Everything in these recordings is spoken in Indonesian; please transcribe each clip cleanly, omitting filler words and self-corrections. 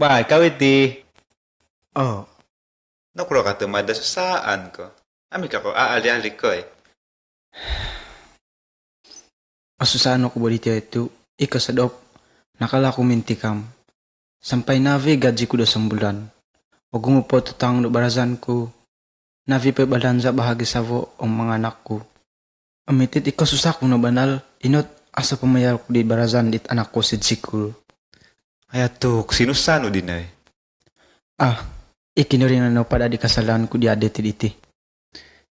Ba, ikaw iti. Oh, Nukro ka tumada sa saan ko. Ami ka ko, aali-ali ko eh. asusano ko ba dito ito? Ika sa dop, nakala ko mintikam. Sampay navi gadji ko do sambulan. O gumupo tutang do barazan ko. Navi pa balanza bahagi savo ang mga anak ko. Amitit ika susak ko na banal. Inot asa pamayal ko di barazan dit anak ko si Jikul. Ay atuk, sinusano din eh. Ah, ikinuringan na pada di kasalanan ko di adeti diti.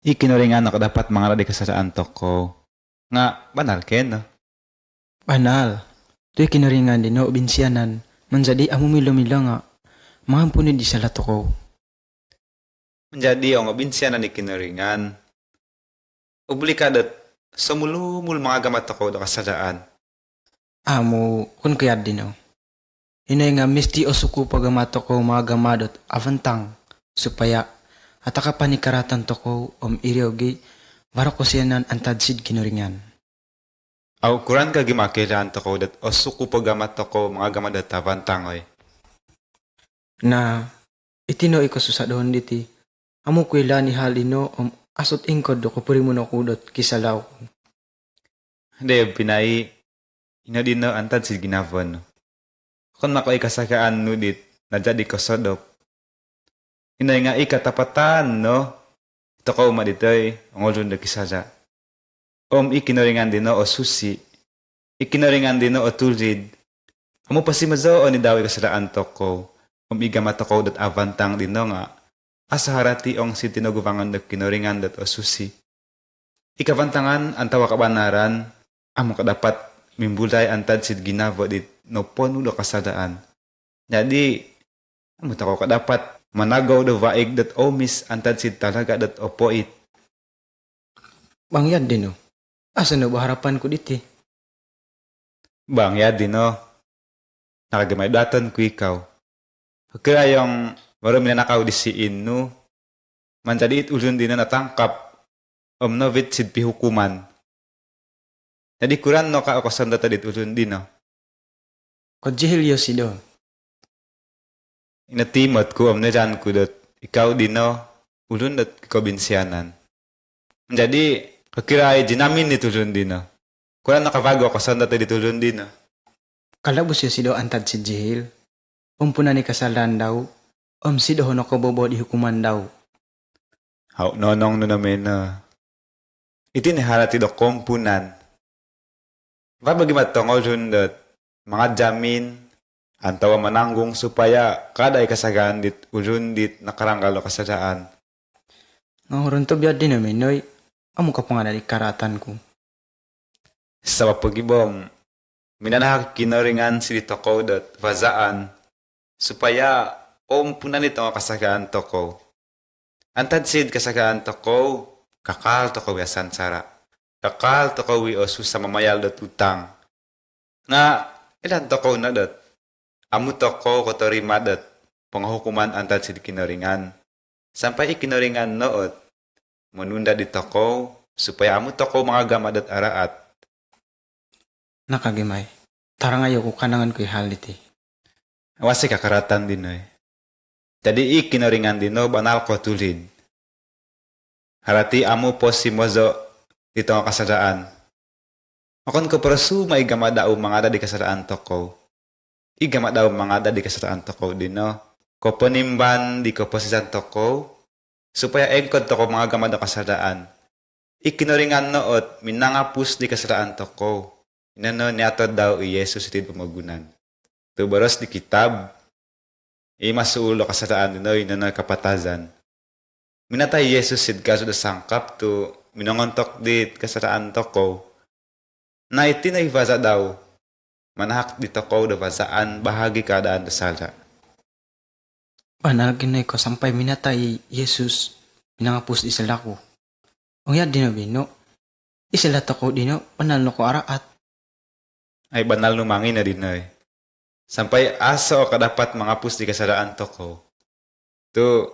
Ikinoringan ako dapat mga radi ka sa antok ko. Nga, banal ken no? Banal. Tu ikinuringan din no binsiyanan. Manjadi amo milo-milo nga. Mahampuni di sa lato ko. Menjadi ang obinsya na ni kinoringan. Obligadat, sumulumul mga gamat ako do kasadaan. Amo, kun kaya din no. Hinay nga misti o suku pagamato ko mga gamadot avantang supaya ataka panikaratan to ko iriogi waro ko siyanan antadsid kinuringan. Aw, kuran ka gimakilaan to ko dat o suku pagamat ako mga gamat tabantangoy. Na itinoy ko susadon diti. Amo ko ila ni halino asot ingkod do ko puri mo no kudot kisalaw ko. Hindi, pinay, inadin no antad si ginavon no. Kung makoy kasakaan nudit, na jadi ko sodop. Inay nga ikatapatan, no? Ito ko umaditoy, ang ulun na kisada. Ikinoringan din no, o susi. Ikinoringan din no, o tulid. Amo pa si mazo, o ni dawi kasadaan to ko. Igamato ko dat avantang din no nga. Asa harati ong si tinugubangan na kinoringan dat o susi. Ikavantangan, ang tawa kabanaran, amo ka dapat mimbulay antad sid ginavo dit no ponulo kasadaan. Jadi, amo ta ko ka dapat managaw do vaig dat omis antad sid talaga dat opoit. Bangyad din no. Asa no harapan ko diti. Bang ya din no. Nakagamay datan ko ikaw. Kaya yung maro minanakaw di siin no. Manjadi it ulun din na natangkap. Novit sid pihukuman. Jadi kuran no ka ako sanda tadit ulun din no. Kodjihilyo si do. Inatimot ko na dyan ko dat ikaw din no. Ulun dat kabinsyanan. Jadi kakiray dinamin ni tulun din no. Kuran nakabago ako sanda tadit ulun din no. Kalabos yo si do antad si Jihil. Umpuna ni kasalan daw. Si do hono ko bobo di hukuman daw. Haw nonong no namin na. Iti ni harati do kompunan. Babagi matongol dat mga jamin antawa mananggong supaya kada ikasagaan dit ulun dit nakaranggal o kasadaan. Nga horon to biyad din namin noy. Amo ka pa nga na karatan ko. Sa pagibom, minanahak kinoringan si dito ko dat vazaan supaya punan nito ang kasagaan to ko. Antad sid kasagaan to ko, kakal to ko yasan sara. Kakal to ko wi osu sa mamayal dat utang. Nga, ilan to ko na dat. Amu to ko kotorima dat. Panghukuman antad sid kinoringan. Sampai ikinoringan noot. Manunda dito ko, supaya amu to ko mga gamadat araat. Nakagimay. Tara ngayo ko kanangan ko ihaliti. Awasi kakaratan din eh. Jadi ikinoringan din no, banal ko tulid. Harati amu po si mozo dito ang kasadaan. Akon ko prasu may gamadaw mga dadi kasadaan to ko. Igamadaw mga dadi kasadaan to ko din no. Ko ponimban di ko posisan to ko. Supaya engkod to ko mga gamadaw kasadaan. Ikinoringan noot minangapus di kasadaan to ko. Inano niyato daw i Jesus itid pamagunan. Tubaros di kitab. Masuulo kasadaan din no, inano kapatazan. Minatay Jesus sid kaso da sangkap to minangontok dit kasadaan to ko. Na iti na ibaza daw. Manahak dito ko da bazaan bahagi kadaan da sala. Banal ginay ko sampay minatay Jesus. Pinangapos isala ko. Ang yad din na bino. Isala to ko dino. Banal no ko araat. Ay banal numangin na din eh. Sampay aso kadapat mga pus di kasadaan to ko. To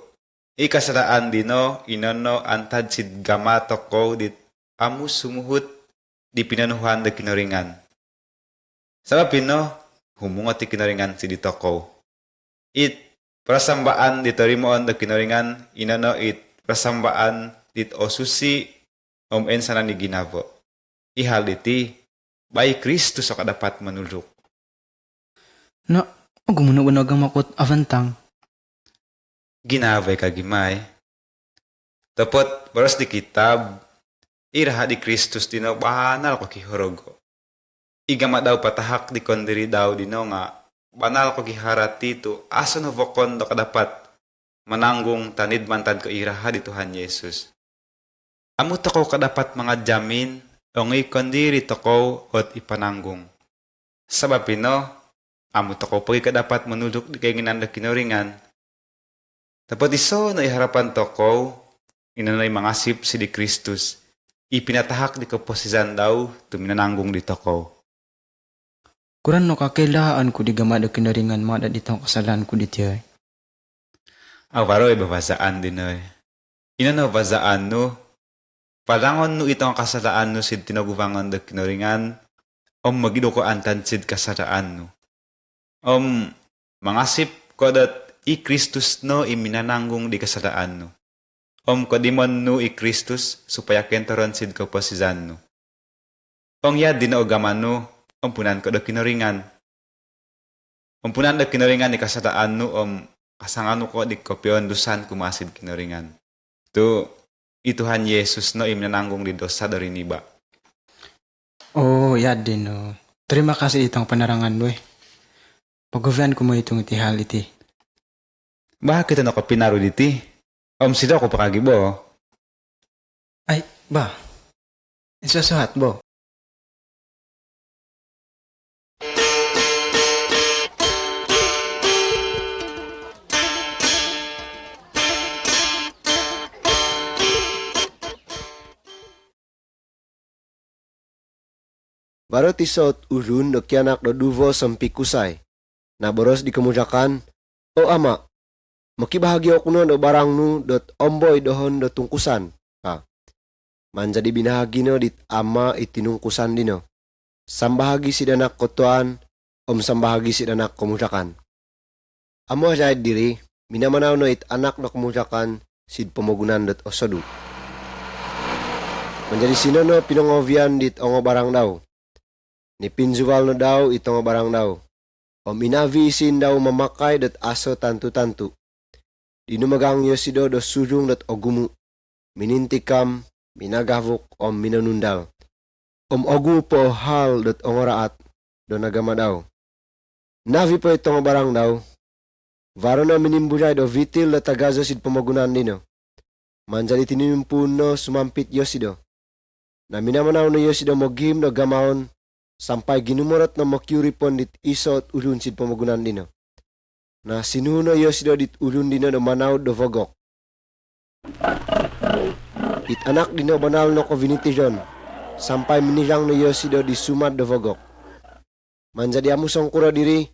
ikasadaan dino inono antad sid gama to ko dit amu sumuhut di pinanuhan da kinoringan. Sabab pino humungot ti kinoringan si dito ko. It persembahan ditarimoon da kinaringan inano it persembahan dit osusi om ensana ni ginabo. Ihal diti baik Kristus ang dapat manulok. Na, gumunog ang makot avantang. Ginabay kagimay. Tapot baros di kitab iraha di Kristus dino banal ko kihorogo. Igama daw patahak di kondiri daw dino nga banal ko giharati to aso no vokon do kadapat mananggung tanid mantad ko iraha di Tuhan Yesus. Amo to ko kadapat mga jamin o ngay kondiri to ko ot ipananggung. Sabab pino, amo to ko pagi kadapat manulok di kay ginanda kinoringan. Tapos iso na iharapan to ko inanay mga sip si di Kristus. Ipinatahak di ko posizan daw tuminananggung dito ko. Kuran no kakailaan ko di gamada kinaringan mga ditong kasalan ko dito ay. Awaro babasaan din ay. Ina no basaan no. Palangon no itong kasalaan no sid tinagubangan da kinaringan. Magido ko antansid kasalaan no. Mga sip ko dat i Kristus no iminananggung di kasalaan no. Kodimon no i Kristus supaya kentoron sid ko posizan no. Yad din o gaman no. Punan ko da kinaringan. Punan da kinaringan ni kasataan no kasangano ko di kopyon dusan kumasid kinaringan. To ituhan Yesus no iminananggung di dosa dari niba. Oh, yad din no. Terima kasih itong panarangan mo eh. Pag-uvian ko mo itong itihal iti. Bakit ano ko pinaro diti? Sida ko pakagibo. Ay, ba? Isasuhat bo. Baro tisot ulun do kianak do duvo sampikusay. Na boros di kemujakan, o ama, makibahagi ako no do barang nu dot omboy dohon do tungkusan. Manjadi binahagi no dit ama itinungkusan dino. Sambahagi si danak kotuan, sambahagi si danak kemujakan. Amo jahit diri, minamanaw no it anak do kemujakan sid pemogunan dot osodu. Menjadi sino no pinongovian dit ongo barang daw. Ni pinjual no daw ito nga barang daw. Inavi isin daw mamakai dat aso tantu-tantu. Dinumagang yosido do sujung dat ogumu. Minintikam, minagavok minanundal. Ogu po hal dat ongoraat do nagama daw. Navi po ito nga barang daw. Varo na minimbujay do vitil dat tagazo sid pamagunan dino. Manjali tininumpun no sumampit yosido. Na minamanaw no yosido mogim do gamaon sampai ginumorot na makyuripon dit isot ulun sid pamagunan dino. Na sinuno yosido dit ulun dino do manaw do vogok. It anak dino banal no ko vinitijon sampai minirang no yosido di sumad do vogok. Manjadi amu songkura diri,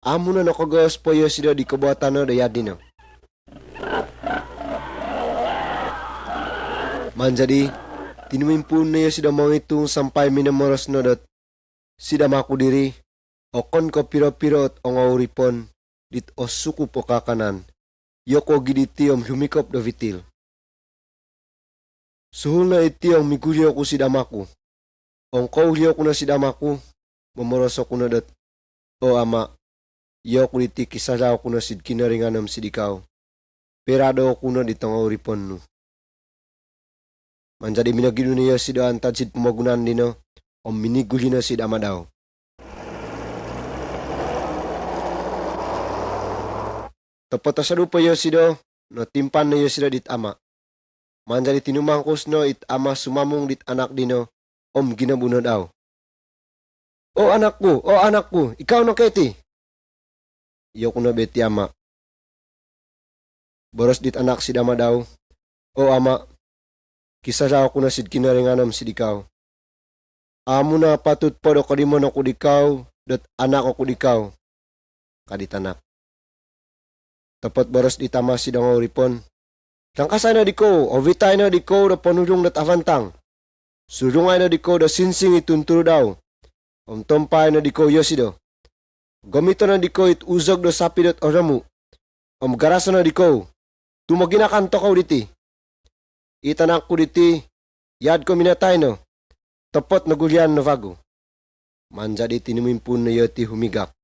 amu no kogos po yosido di kebuatan no do yadino. Manjadi tinumimpun no yosido menghitung sampai minamoros no dot sidamaku diri, okon ko piro-piro at ongauripon, dit osuku po kakanan, yoko giditiom humikop do vitil. Suhul na itiong miguryo ko sidamaku, ongkauliyo ko na sidamaku, mamoroso ko na dat, o ama, yoko diti kisaraw ko na sid kinaringanam sidikaw, perado ko na dit ongauripon no. Manjadi minagino niyo sido antad sid pumagunan dino, miniguli na sid ama daw. Tapos asarupo yosido, no timpan na yosido dit ama. Manjali tinumangkos no it ama sumamong dit anak dino, ginabuno daw. O anak ko, ikaw no keti. Iyo ko na beti ama. Boros dit anak sid ama daw. O ama, kisaraw ko na sid kinaringanam sid ikaw. Amo na patut po do kadimon ako dikaw, dot anak ako dikaw. Kadit anak. Tapot boros ditama si dang uripon. Tangkasay na diko, ovitay na diko do panulong dat avantang. Surungay na diko do sinsing itunturo daw. Tompay na diko yosido. Gomito na diko it uzog do sapi dot oramu. garaso na diko, tumaginakan to ko diti. Itanak ko diti, yad ko minatay no, tapot na gulyan na vago. Manja di tinimumpun na yoti humigak.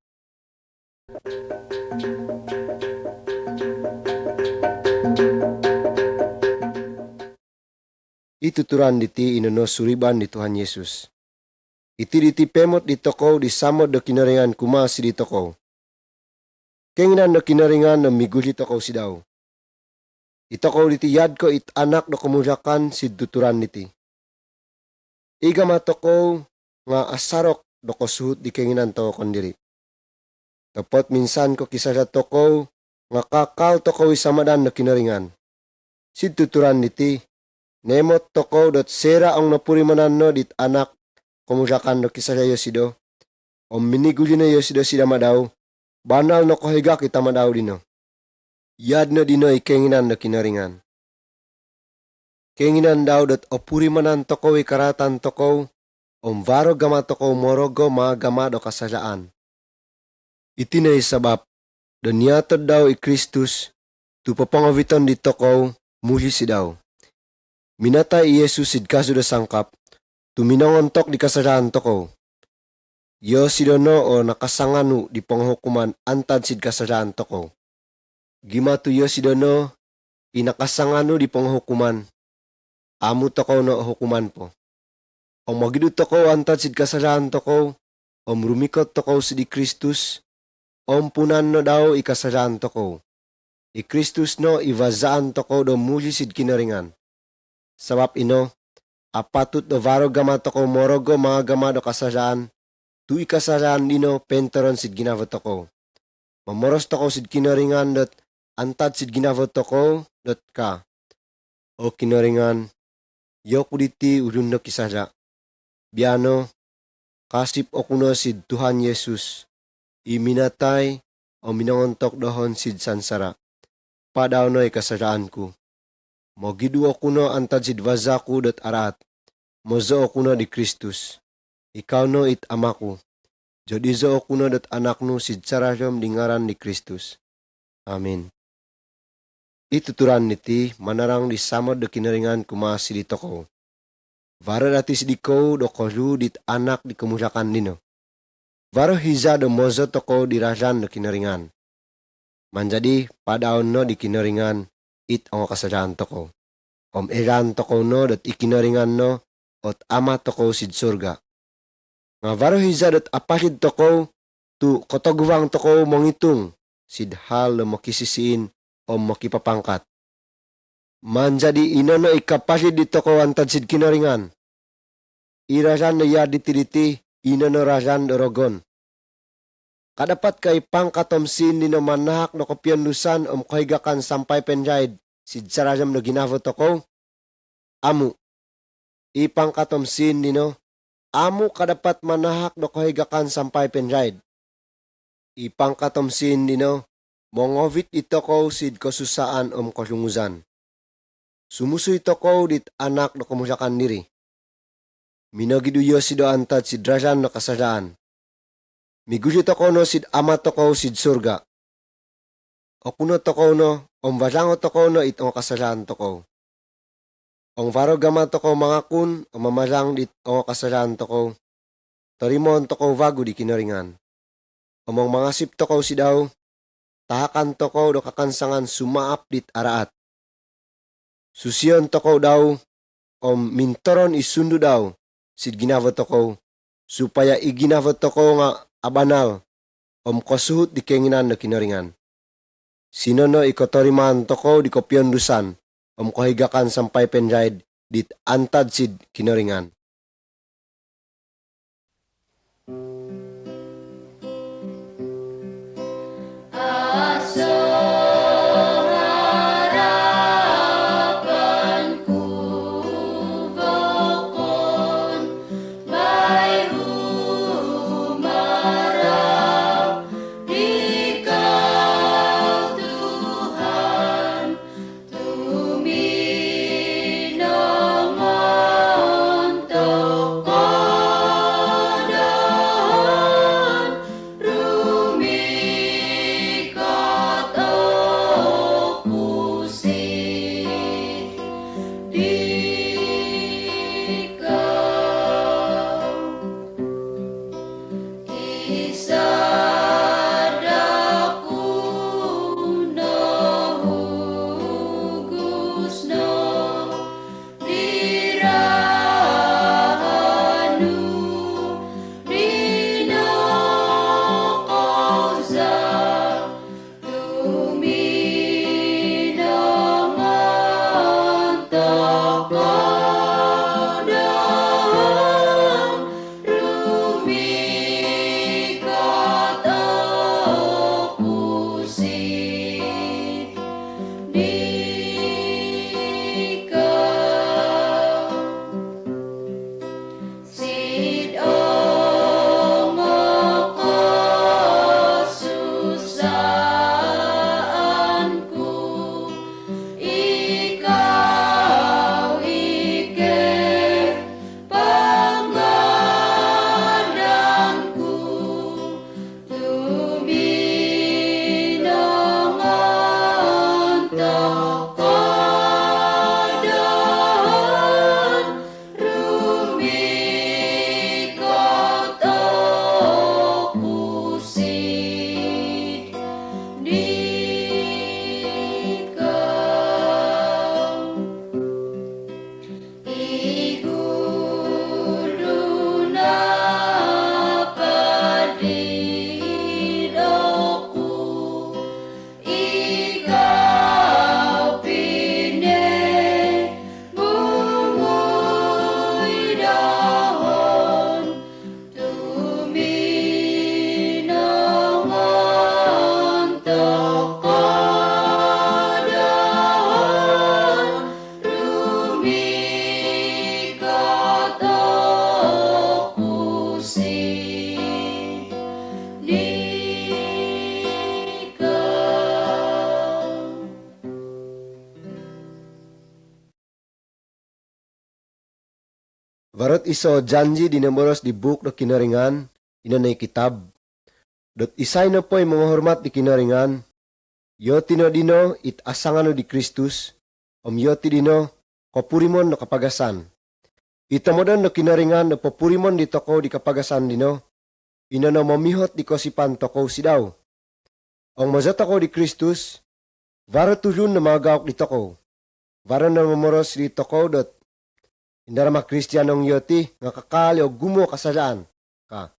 Ituturan diti inono suriban di Tuhan Yesus. Iti diti pemot di toko di samod do kinaringan kumasi di toko. Kenginan do kinaringan na miguli toko si daw. Itoko diti yad ko it anak do kumulakan si tuturan diti. Iga matoko nga asarok do kosuhut di kenginan toko kondiri. Tapot minsan ko kisa sa toko nga kakal toko isamadan do kinaringan. Si tuturan diti. Nemot toko dot sera ang napurimanan no dit anak kumusakan no kisa sa yosido. O miniguli na yosido sida madaw, banal no kohiga kita madaw dino. Yad no dino ikenginan no kinaringan. Kenginan daw dot opurimanan toko ikaratan toko, varo gama toko morogo mga gama do kasalaan. Iti na isabab, danyatod daw i Kristus, tupapangawiton di toko, muli si daw. Minatay Yesus sid kaso da sangkap, tuminangontok di kasaraan toko. Yo sidono o nakasanganu di panghukuman antad sid kasaraan toko. Gimatu yo sidono, inakasanganu di panghukuman, amu toko no hukuman po. O magidut toko antad sid kasaraan toko, o rumikot toko sid Kristus, o punan no daw ikasaraan toko. I Kristus no ivazaan toko do muli sid kinaringan. Sabab ino, apatut do varo gama toko morogo mga gama do kasaraan, tu ikasaraan dino penteron sid ginavot toko. Mamoros toko sid kinaringan dot antad sid ginavot toko dot ka. O kinaringan, yo kuditi udun do kisara. Biano, kasip o kuno sid Tuhan Yesus, iminatay o minangontok dohon sid sansara. Padaw no ikasaraanku. Mogidu kuno antad sid vazaku dot arat. Mozo kuno di Kristus. Ikaw no it amaku. Jodizo kuno dot anaknu sid sarasyom dingaran di Kristus. Amin. Ituturan niti manarang di samod do kinaringan kumasi di toko. Varo dati sidiko do kolu dit anak di kemusakan dino. Varo hiza do mozo toko di rajan do kinaringan. Manjadi padaon no di kinaringan it ang kasadaan toko. Eran toko no dot ikinaringan no ot ama toko sid surga. Nga varo hiza dot apasid toko tu kotoguwang toko mongitung sid hal no makisisiin o makipapangkat. Manjadi inono ikapasid di toko antad sid kinaringan. Irasan no ya ditiditi inono rasan dorogon. Kadapat kay pangkatomsin dino manahak no kopyandusan kahigakan sampai penjaid sid sarajam no ginavot toko. Amu, ipangkatomsin dino, amu kadapat manahak no kahigakan sampai penjaid. Ipangkatomsin dino, mongovit ito ko sid kosusaan kasungusan. Sumusuy toko dit anak no kumusakan diri. Minagiduyo sido antad sid rasan no kasadaan. Migulit ako no sid ama toko sid surga. O kuno toko no, vasango toko no itong kasalaan toko. Ang varo gama toko mga kun, mamasang dit o kasalaan toko. Tarimon toko vago di kinaringan. Among mga sip toko si daw, tahakan toko do kakansangan sumaap dit araat. Susiyon toko daw, mintoron isundo daw, sid ginavot toko, supaya iginavot toko nga abanal, kosuhut di kenginan na kinaringan. Sino no ikotoriman toko di kopyondusan, kahigakan sampai penjaid, dit antad sid kinaringan. Varot iso janji dinaboros di buk do kinaringan, inanay kitab. Dot isay na po'y mga hormat di kinaringan, yoti no dino it asangan no di Kristus, yoti dino kapurimon no kapagasan. Itamodon no kinaringan no papurimon di toko di kapagasan dino, inano mamihot di kosipan toko si daw. Ang mazata ko di Kristus, varo tulun na mga gawak di toko. Varo na mamoros di toko dot indarama Kristiyanong yoti nga kakali o gumo kasadaan ka.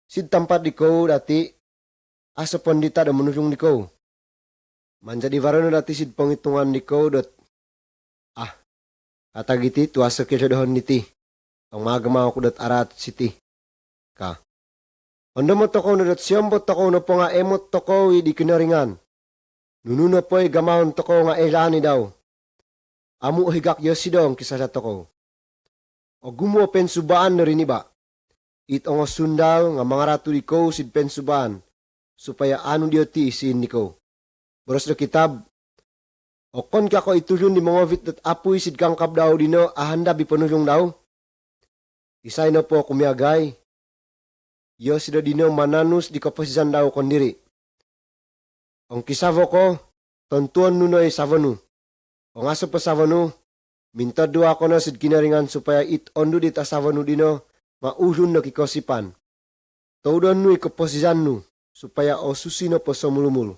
Sid tampat di ko dati aso pondita da menusong di ko. Manjadi varo na dati sid panghitungan di ko dot katagiti tuasa kisadahan niti. Ang magamaw ko dot arat siti ka. Ando mo toko na dot siyambot toko na po nga emot toko di kinaringan. Nununo po'y gamahon toko nga elani daw. Amu higak yosidong kisa sa toko. O gumo pensubaan na rin iba. Itong sundaw nga mga ratu di ko sid pensubaan. Supaya ano diyo ti isin ni ko. Boros na kitab. O kon ka ko itulun di mga vit at apoy sid kang kabdaw dino ahanda bipanulong daw. Isay na po kumiagay. Yo sida dino mananus di kapasisan daw kondiri. Ang kisavo ko, tontuan nunoy savanu. O nga sa pasavanu, minta dua ko na sid kinaringan supaya it ondo dit asavanu dino, maulun na kikosipan. Taudan nu ikaposisan nu, supaya o susino po sa mulumul.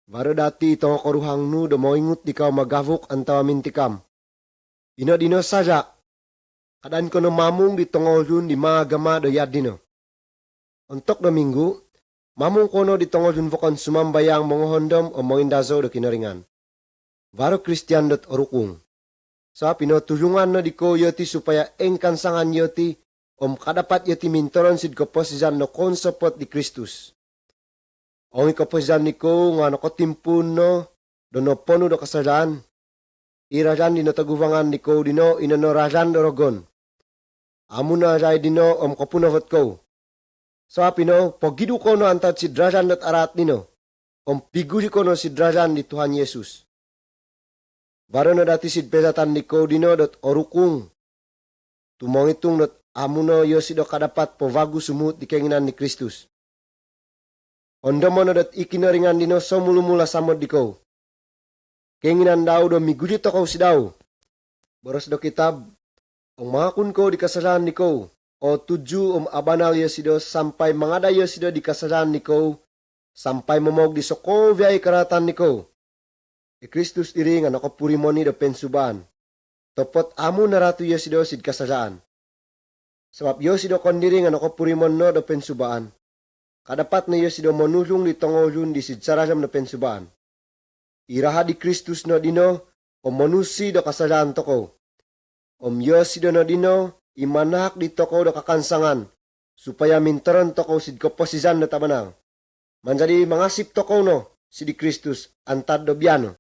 Varo dati itong karuhang nu da moingut di ka magavok antawa mintikam. Ino dino saja, kadan ko no mamung di tongolun di mga gama do yad dino. Untuk Domingo, mamung kono di tongolun vokon sumambayang mga hondom o mga indazo do kinaringan. Varo Kristiyan dot orukung. Sa pinotulungan na di ko yoti supaya engkansangan yoti kadapat yoti mintoron sid kaposisan no konsepot di Kristus. Ang ikaposisan ni ko nga nakotimpun no dono pono do kasalan. Irajan di nataguvangan ni ko dino inanorajan dorogon. Amo na ray dino kapunavot ko. Sa pino pagidu ko no antat si drajan dot arat nino. Piguri ko no si drajan di Tuhan Yesus. Varo na dati sid pesatan ni ko dino dot orukung. Tumong itong dot amuno yosido kadapat po vagu sumut di keinginan ni Kristus. Ondo mo na dot ikinaringan dino so mulumula samod di ko. Keinginan daw do migulit ako si daw. Boros do kitab. Ang mga kun ko di kasalanan ni ko. O tuju abanal yosido sampai mangada yosido di kasalanan ni ko. Sampai momog di soko viyay karatan ni ko. Kristus diri nga nakapurimoni do pensuban. Topot amo na ratu yosido sid kasadaan. Sebab yosido kondiri nga nakapurimon no do pensubaan. Kadapat na yosido monulung di tongolun di sid sarajam do pensubaan. Iraha di Kristus no dino monusi do kasadaan toko. Yosido no dino imanak di toko do kakansangan. Supaya minteron toko sid kaposisan do tabanang. Manjadi mangasip toko no si di Kristus antad do biano.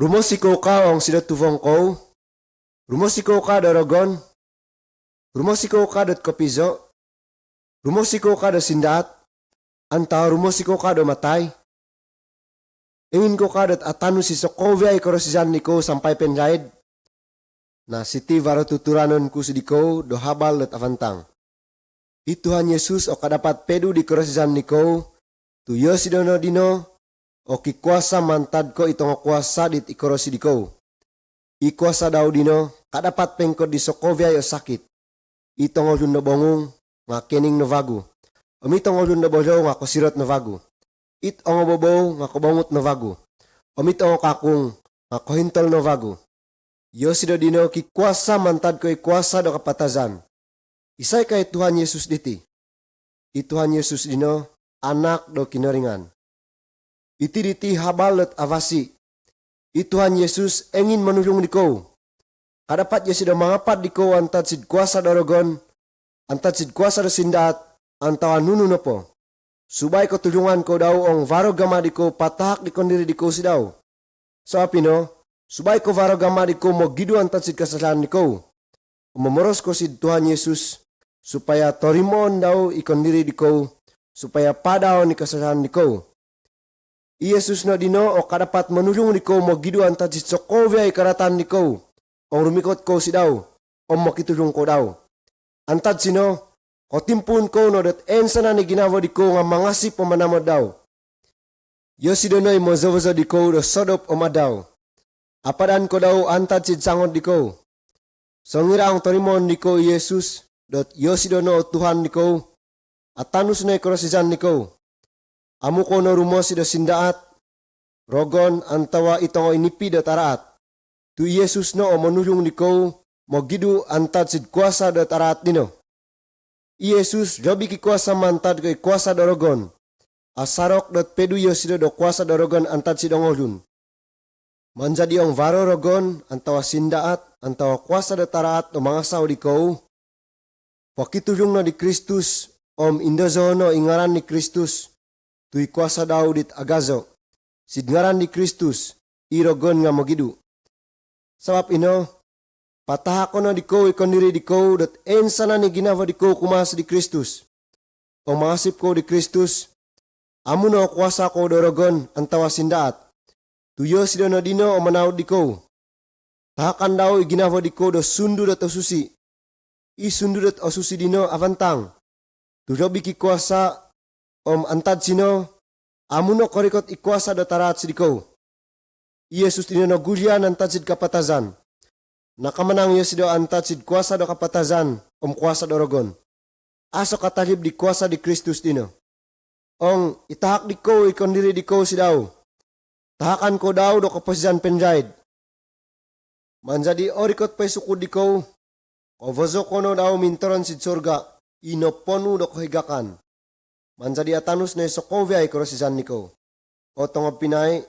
Rumosiko ka ang sinatuvong ko. Rumosiko ka daragon. Rumosiko ka dat kapizo. Rumosiko ka da sindat. Anta rumosiko ka da matay. Ingin ko ka dat atanu si Sokovia ikorosisan niko sampai penjahid. Na siti varo tuturanon ku sidiko do habal dat avantang. Ituhan Yesus o kadapat pedu di korosisan niko. Tuyo sidono dino. O kikuasa mantad ko itong kuasa dit ikorosi di ko. Ikuasa daw dino, kadapat pengkod di Sokovia yo sakit. Itong olun na bongong, nga kening na vago. Itong olun na bolo, nga kusirot na vago. Itong obobo, nga kubongot na vago. Itong kakung, nga kuhintol na vago. Yo sido dino, kikuasa mantad ko ikuasa do kapatazan. Isay kay Tuhan Yesus diti. Ituhan Yesus dino, anak do kinaringan. Iti habalat avasi. Ituhan Yesus engin manulung diko. Kadapat Yesus dah mangapat diko antad sid kuasa dorogon, antad sid kuasa do sindat, antawa nunu no po. Subay ko tulungan ko daw ong varo gamadi ko patahak di kondiri di ko si daw. So apino, subay ko varo gamadi ko mo gidu antad sid kasalanan ni ko. Umamoros ko si Tuhan Yesus supaya torimon daw ikondiri di ko supaya padaw ni kasalanan ni ko. Yesus no dino o kadapat manulung ni ko mo gidu antad sid sokovya ikaratan ni ko. Ong rumikot ko si daw, o makitulong ko daw. Antad sino, o timpun ko no dat ensa na ni ginawa di ko nga mangasip o manamod daw. Yo si donoy mo zawaza di ko do sodop o madaw. Apadan ko daw antad sid sangot di ko. So ngira ang torimon ni ko Yesus, dot yo si dono o Tuhan ni ko, at tanus na ikorosizan ni ko. Amu ko no rumo si do sindaat, rogon antawa itong o inipi do taraat. Tu Yesus no o manulung ni ko, mo gidu antad sid kuasa do taraat dino. Yesus jobi ki kuasa mantad kay kuasa do rogon. Asarok dot pedu yo sido do kuasa do rogon antad sid ongolun. Manjadi ong varo rogon antawa sindaat antawa kuasa do taraat o mangasaw di ko. Pakitulung na di Kristus om indozono ingaran ni Kristus. Tui kuasa daw dit agazo. Sid ngaran ni Kristus irogon nga mogidu. Sabab ino, patahako na di ko ikondiri di ko dat ensa na ni ginawa di ko kumas di Kristus. O mangasip ko di Kristus, amo na kuasa ko dorogon antawa sindaat. Tuyo si dono dino o manawd di ko. Tahakan daw iginawa di ko do sundu dat osusi. Isundu dat osusi dino avantang. Tujobi ki kuasa om antad sino, amo no korikot ikuasa do tarat sidiko. Yesus dino no gulyan antad sid kapatazan. Nakamanang yo sido antad sid kuasa do kapatazan om kuasa do rogon. Aso katalib di kuasa di Kristus dino. Ong itahak di ko ikondiri di ko si daw. Tahakan ko daw do kapasizan penjaid. Manjadi orikot pay sukud di ko. Ovozo kono daw mintoron sid surga. Inoponu do kahigakan. Manjadi atanus na sokovya ikorosizan ni ko. O tongop pinay,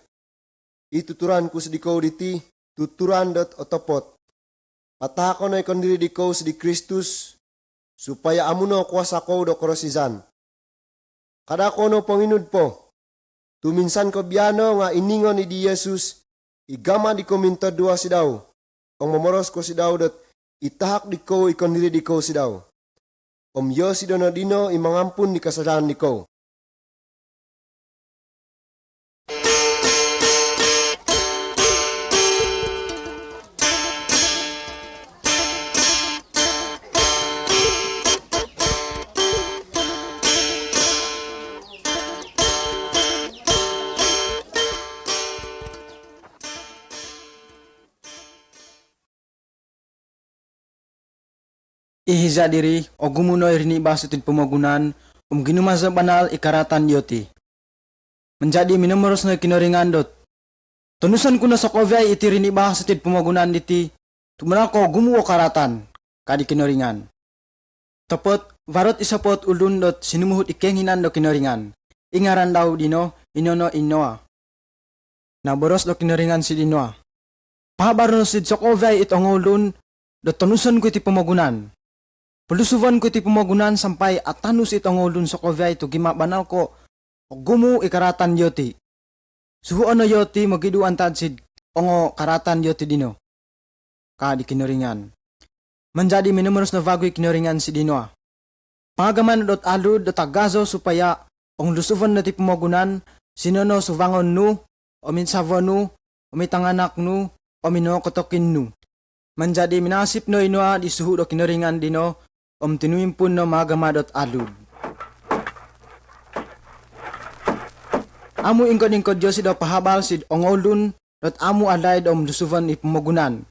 ituturan ko si di ko diti, tuturan dot otopot. Patako na ikondiri di ko si di Kristus, supaya amuno kuasa ko do korosizan. Kada ko no panginud po, tuminsan ko biyano nga iningon ni di Jesus, igama di ko minto dua si daw, ong mamoros ko si daw dot itahak di ko ikondiri di ko si daw. Om yo si dono dino imangampun di kasalanan ni ko. Ihiza diri o gumunoy rini basutid pamagunan ginumaza banal ikaratan yoti. Menjadi minumeros na kinoringan dot. Tunusan ko na sa kovyay iti rini basutid pamagunan diti tumana ko gumuo karatan kadi kinoringan. Topot varot isapot ulun dot sinumuhut ikenginan do kinoringan. Ingaran daw dino inono inoa. Naboros do kinoringan si dinoa. Pahabaro sid sa kovyay itong ulun dot tunusan ko iti pamagunan. Pulusuvan ko iti pumagunan sampay at tanus itong ulun sa kovyay to gimabanal ko o gumu ikaratan yoti. Suhuan na yoti magiduan tadsid ongo karatan yoti dino. Kadi kinoringan. Manjadi minumeros na vagoy kinoringan si dino. Pangagaman dot alud dot agazo supaya ong lusuvan na ti pumagunan sinono suvangon nu o minsavon nu o mitanganak nu o minokotokin nu. Manjadi minasip no inoa di suhu do kinoringan dino tinuimpun no magamadot alud. Amu ingkod-ingkod Diyos daw pahabal sid ongolun dot amu alay dom lusuvan ipumagunan.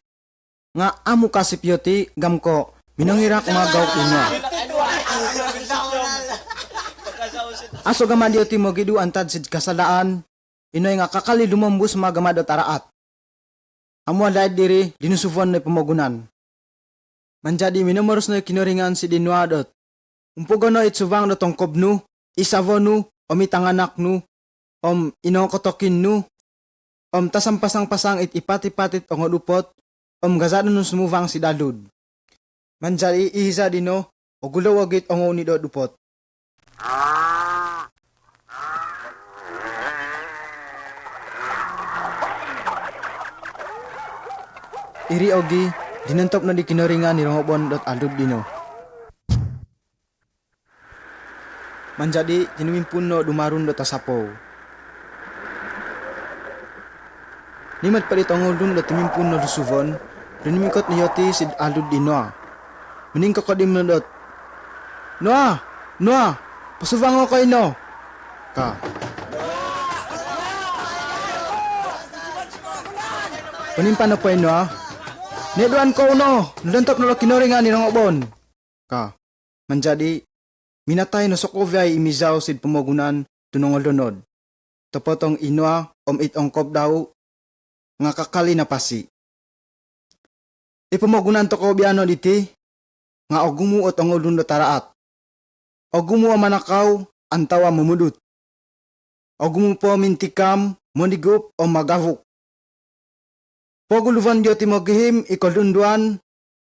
Nga amu kasipyoti gamko minangirak magaw ina. Aso gamadioti mo gidu antad sid kasalaan inoy nga kakali lumambus magamadot araat. Amu alay diri dinusuvan na ipumagunan. Manjadi minumeros na kinoringan si dinuadot. Umpugono itsuvang no tongkob nu, isavo nu, omitanganak nu, inokotokin nu, tasampasang-pasang ipatit-patit ongodupot, gazado nu sumuvang si dalud. Manjadi ihisa dino, o gulawagit ongo ni dupot. Iri ogi, dinentop na di kinoringan ni Rongobon dot aldud dino. Manjadi, tinumimpun no dumarun dot asapo. Nimat pa ditongol dun dot timimpun no dusuvon, rinimikot ni Yoti sid aldud dino. Mening kokodim no dot. Noah, pasuvang ko ino. Ka. Panimpan na po ino Neduan ko no, nudantop no kinoringan ni Rongobon. Ka. Manjadi, minatay no sokovyay imizaw sid pumogunan tunongol donod. Topotong inwa itong kop daw nga kakali na pasi. Ipumogunan to ko biano diti nga ogumu at ang ulun do taraat. Ogumu manakaw antawa mumudut. Ogumu po mintikam monigup o magavuk. Poguluvan diyo ti magihim ikolunduan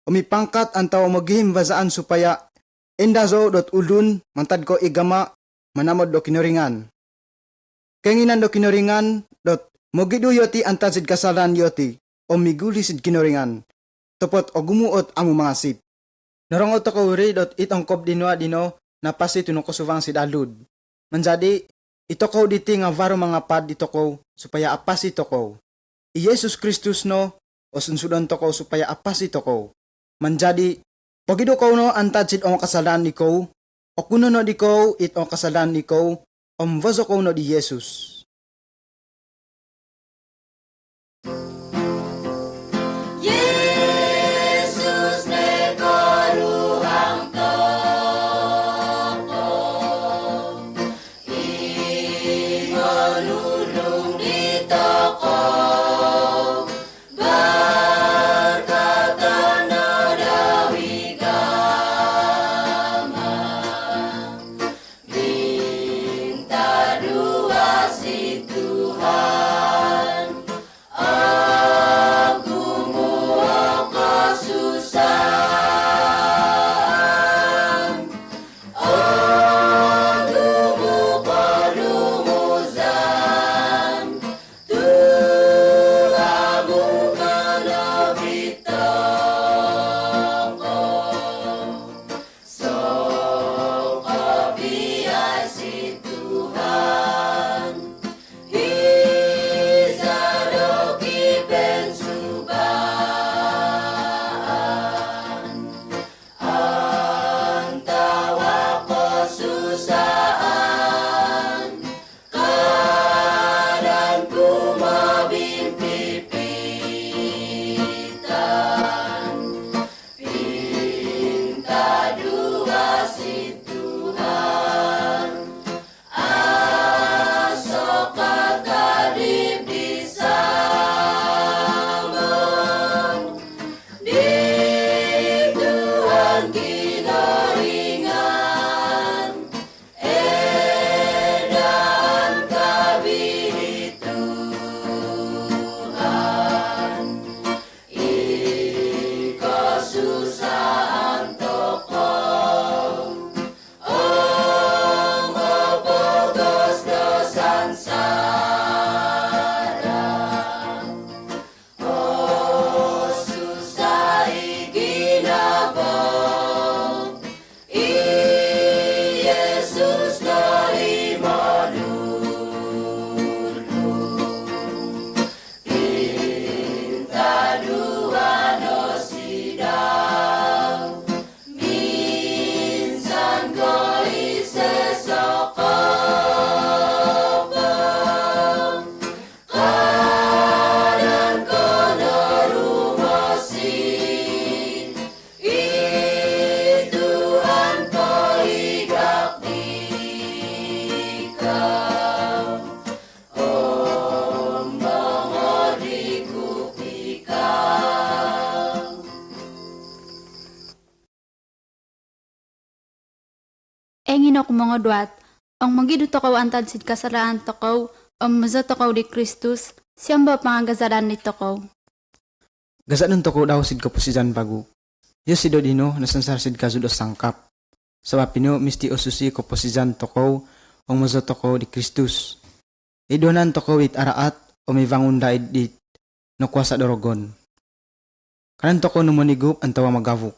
o mipangkat antawa magihim bazaan supaya endazo dot ulun mantad ko igama manamod do kinoringan. Kenginan do kinoringan dot mogidu yoti antad sid kasalan yoti o miguli sid kinoringan. Topot o gumuot amu mga sip. Narongot ako uri dot itong kop dinwa dino napasi tunong ko suvang sid alud. Manjadi ito ko diti nga varo mga pad dito ko supaya apas ito ko. I Jesus Kristus no o sunsudan to ko supaya apas ito ko. Manjadi pagido ko no antad sid ang kasalan ni ko o kuno no di ko itong kasalan ni ko vazo ko no di Jesus. Engin ako mga duat, ang magido takaw antad sid kasalaan takaw, ang maza takaw di Kristus, siyang ba pangagasaran ni takaw. Gasanon to ko daw sid ko po si Jan Bagu. Yes si Dodino nasansar sid kaso do sangkap. Sabab pino misti osusi ko posizan tokow ong mazo tokow di Kristus. Idonan tokow it araat o may vangun daid dit no kuasa dorogon. Kadan tokow no monigup antawa magavuk.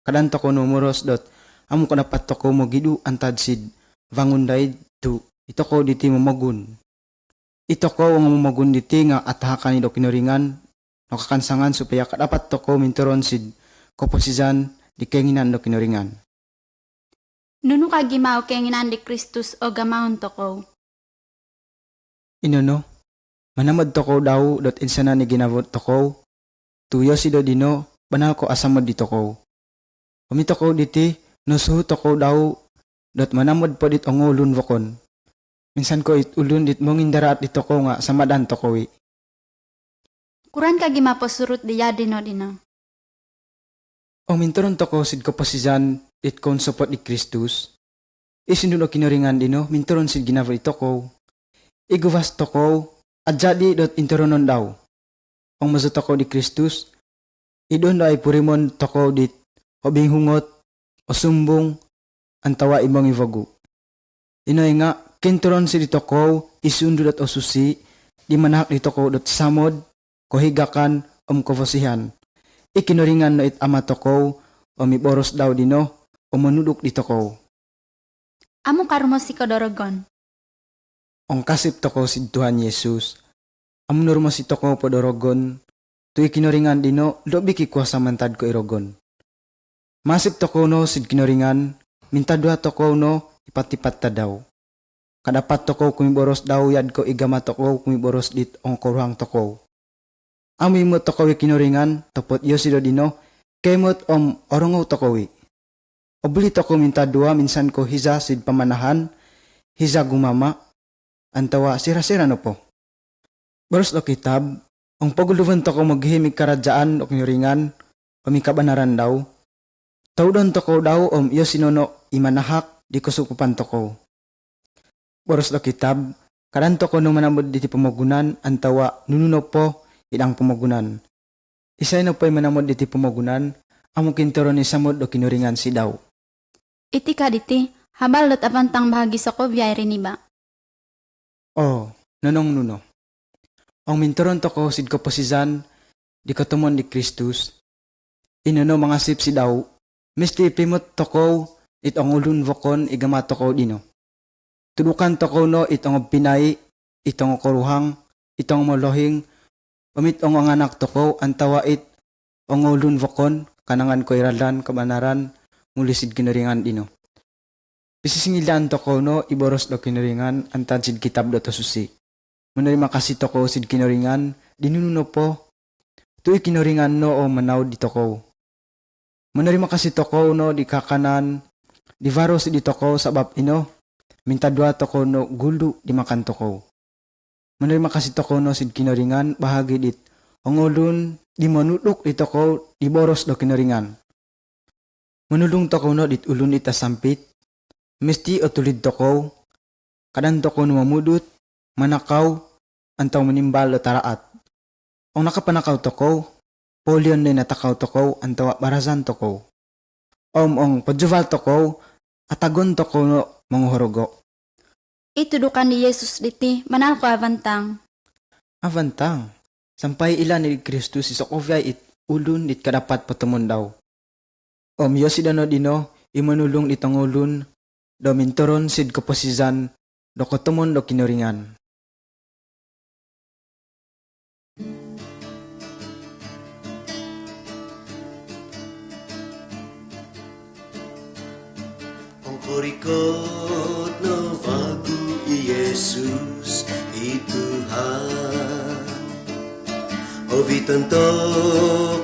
Kadan tokow no muros dot amo ko dapat tokow mo gidu antad sid vangun daid tu itokow diti momogun. Itokow ang momogun diti nga atahakan ni do kinuringan no kakansangan supaya kadapat tokow minturon sid koposizan di kenginan do kinuringan. Nuno ka gimao kenginan di Kristus o gamahon tokaw. Inuno, manamad tokow daw dot insana ni ginabot tokow, tuyo si do dino, banal ko asamod di tokow. Umitokow diti, no suhu tokow daw dot manamad po dit ongulun vokon. Minsan ko it ulun dit mong indaraat di tokow nga samadan tokowi. Kuran ka gimapo surut di yadino dino. O minturon tokow sid koposizan dit kon support di Kristus. Isinuno kinuringan dino, minturon sid ginabot di tokow. Iguwas tokow, at jadi dot interonon daw. Ang maso tokow di Kristus, idon daw ay purimon tokow dit, o binghungot, o sumbong, antawa imong ivagu. Inoy nga, kinturon si di tokow, isundo dot o susi, di manahak di tokow dot samod, kohigakan, kofosihan. Ikinuringan no it ama tokow, o miboros daw dino, o manudok di tokow. Amo karumo si Kodorogon. Ang kasip tokow si Tuhan Yesus. Amunur mo si tokow po dorogon. Tuy kinuringan dino, lobi kikuasa mantad ko irogon. Masip tokow no sid kinuringan, mintadwa tokow no ipat-ipat ta daw. Kadapat tokow kumiboros daw yad ko igama tokow kumiboros dit ong koruhang tokow. Amoy mo tokow kinuringan, topot yosido dino, kemot orongaw tokowi. Obli tokow mintadwa minsan ko hiza sid pamanahan, hiza gumama, antawa sira-sira no po. Boros lo kitab, ang paguluban to ko maghimig karadyaan o kinuringan, pamikabanaran daw. Tawdon to ko daw iyo sinono imanahak, di ko sukupan to ko. Boros lo kitab, karanto ko nung manamod diti pamagunan, antawa nununo po idang pamagunan. Isay na po'y manamod diti pamagunan, amo kintoro ni samod o kinuringan si daw. Iti ka diti, habal dot apantang bahagi sa ko biyay riniba. Oh, nunong nuno. Ang minturon to ko sid ko posizan, di ko tumon di Kristus. Inuno mga sip si daw, misti pimot to ko, itong ulun vokon igama to ko dino. Tudukan to ko no itong pinay, itong koruhang, itong molohing, pamit ang anak to ko, antawa it, ang ulun vokon, kanangan ko iralan, kabanaran, mulisid kinuringan dino. Pisisingilan to ko no, iboros do kinuringan, antad sid kitab do to susi. Munari makasi to ko sid kinuringan, dinununo po. Tuy kinuringan no o manaw di to ko. Munari makasi to ko no, di kakanan, di varo sid di to ko sabab ino, mintadwa to ko no, gulu di makan to ko. Munari makasi to ko no sid kinuringan, bahagi dit, ongolun, di manudok di to ko, di boros do kinuringan. Manulung to ko no, dit ulun ita sampit, misti o tulid to ko, kadan to ko no mamudot, manakaw, antaw manimbal o taraat. Ang nakapanakaw to ko, polion na natakaw to ko, antawa barazan to ko. Ang padjuval to ko, atagon to ko no manguhorogo. Itudukan ni Jesus diti, manal ko avantang. Avantang, sampay ilan ni Kristus isokovya it ulun it kadapat patumon daw. Yosidano dino, imanulong itong ulun, do minturon sid kaposizan, do kotumon do kinuringan. Ang kurikot na bago Yesus Tuhan. O vitanto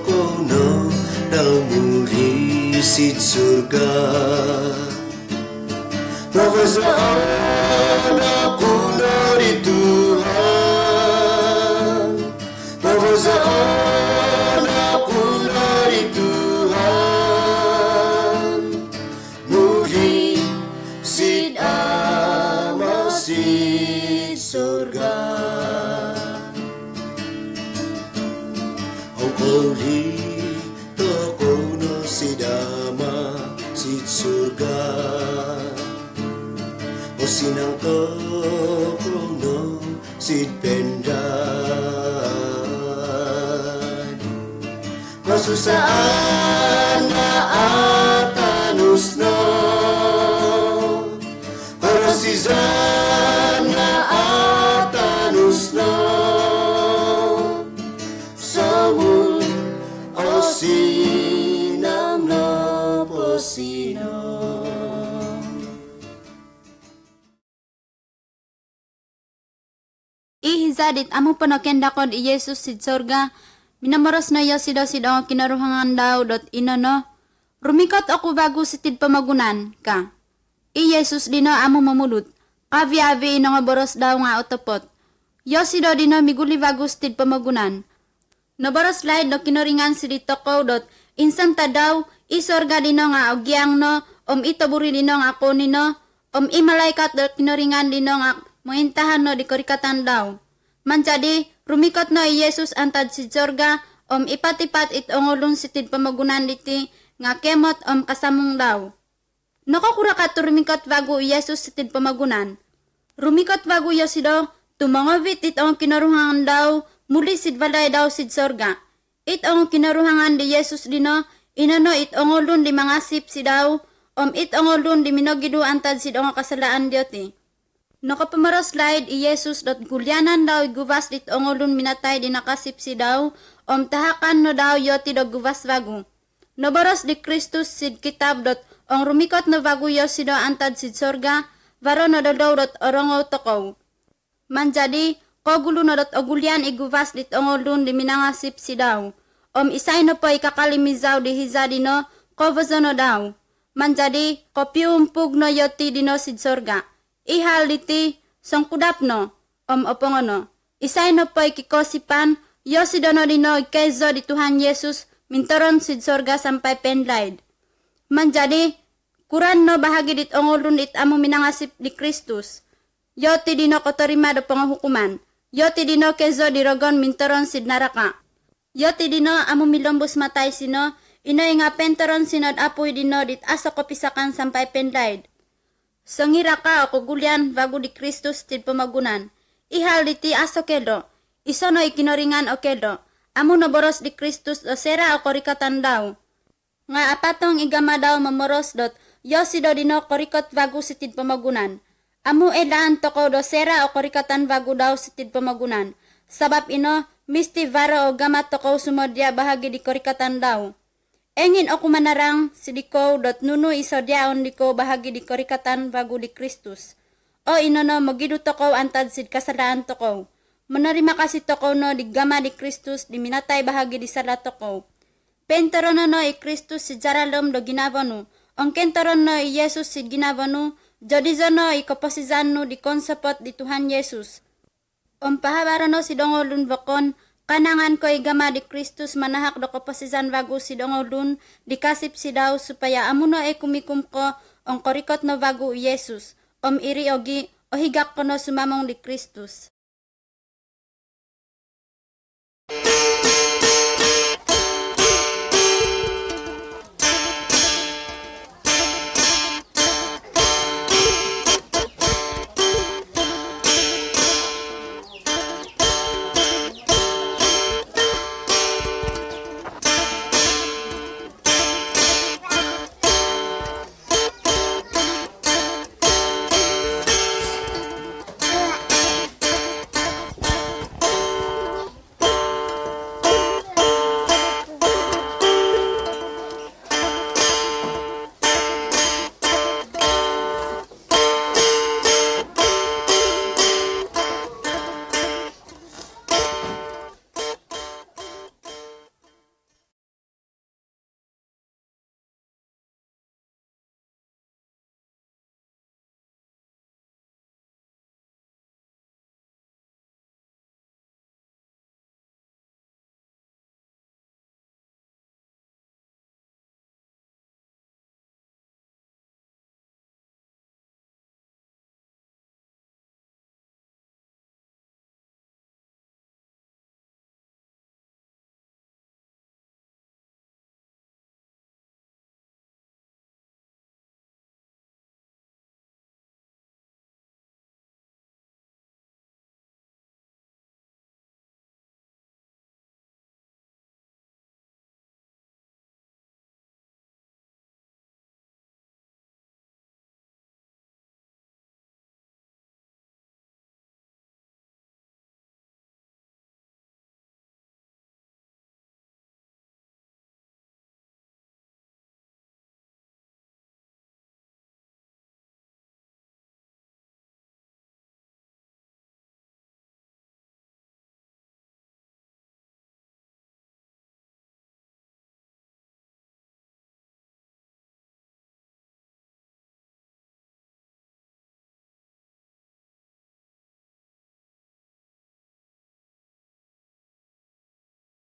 ko no daw muli sid surga. Mawazaan ako na ni Tuhan. Mawazaan ako na ni Tuhan. Muli sid ama sid surga. Ang uli to ko no sid ama sid sid surga o sinang tokono sid pendan kasusaan na atanus no parasizan na atanus no samul o sinang no posino. Ihizadit amo panokenda kod i Jesus sid sorga, minamoros na yo sidaw kinaruhangan daw dot inono, rumikot ako bago sitid pamagunan ka. I Jesus dino amo mamulot, kavi-avi ino nga boros daw nga otopot. Yo sidaw dino miguli bago sitid pamagunan. Naboros laid do kinoringan si dito ko dot insang tadaw, isorga dino nga ogyang no, itoburi dino nga ako nino, imalaikat do kinoringan dino nga mointahan no di korikatan daw. Manjadi, rumikot no i Jesus antad si Jorga, ipatipat it ongolun sitid pamagunan diti, nga kemot kasamong daw. Nakakura ka to rumikot bago i Jesus sitid pamagunan. Rumikot bago yo sido, tumangavit it ong kinaruhangan daw, muli sid balay daw sid Jorga. It ong kinaruhangan di Jesus dino, inano it ongolun di mangasip si daw, it ongolun di minogidu antad sid ong kasalaan dioti. Nakapamaros laid i Jesus dot gulyanan daw iguvas dit ongolun minatay di nakasip si daw, tahakan no daw yoti do guvas bago. Naboros di Kristus sid kitab dot ong rumikot no bago yo si daw antad sid sorga, varo no daw dot orongo tokaw. Manjadi, kogulo no dot ogulyan iguvas dit ongolun di minangasip si daw. Isay no po ikakalimizaw di hiza dino, kovazo no daw. Manjadi, kopiumpug no yoti dino sid sorga. Ihal diti, songkudap no, opongono. Isay no po ikikosipan, yo si dono dino ikaizo di Tuhan Yesus, mintoron sid sorga sampai penlaid. Manjadi, kuran no bahagi dit ongolun dit amo minangasip di Kristus. Yo ti dino kotorima do pangahukuman. Yo ti dino kezo di rogon mintoron sid naraka. Yo ti dino amo milombus matay sino, inoy nga pentoron sinod apoy dino dit aso kopisakan sampai penlaid. Sangira ka o kugulyan bago di Kristus tid pamagunan. Ihal diti aso kedo. Iso no ikinoringan o kedo. Amo no boros di Kristus o sera o korikatan daw. Nga apatong igama daw mamoros dot yo si do dino korikot bago si tid pamagunan. Amo edaan toko do sera o korikatan bago daw si tid pamagunan. Sabab ino misti varo o gama toko sumodya bahagi di korikatan daw. Engin ako manarang sidiko dot nuno isodyaon diko bahagi di korikatan bago di Kristus. O inono magidu tokaw antad sid kasalaan tokaw. Manarima kasi tokaw no di gama di Kristus di minatay bahagi di sala tokaw. Pentoron no i Kristus si jaralom do ginabano. Ang kentoron no i Jesus si ginabano. Jodizo no i kaposizan no di konsapot di Tuhan Yesus. Pahabara no si dongolun bakon. Kanangan ko igama di Kristus manahak do kaposizan bago si dongolun dikasip si daw supaya amuno kumikum ko ang korikot no bago Yesus iri ogi o higak ko no sumamong di Kristus.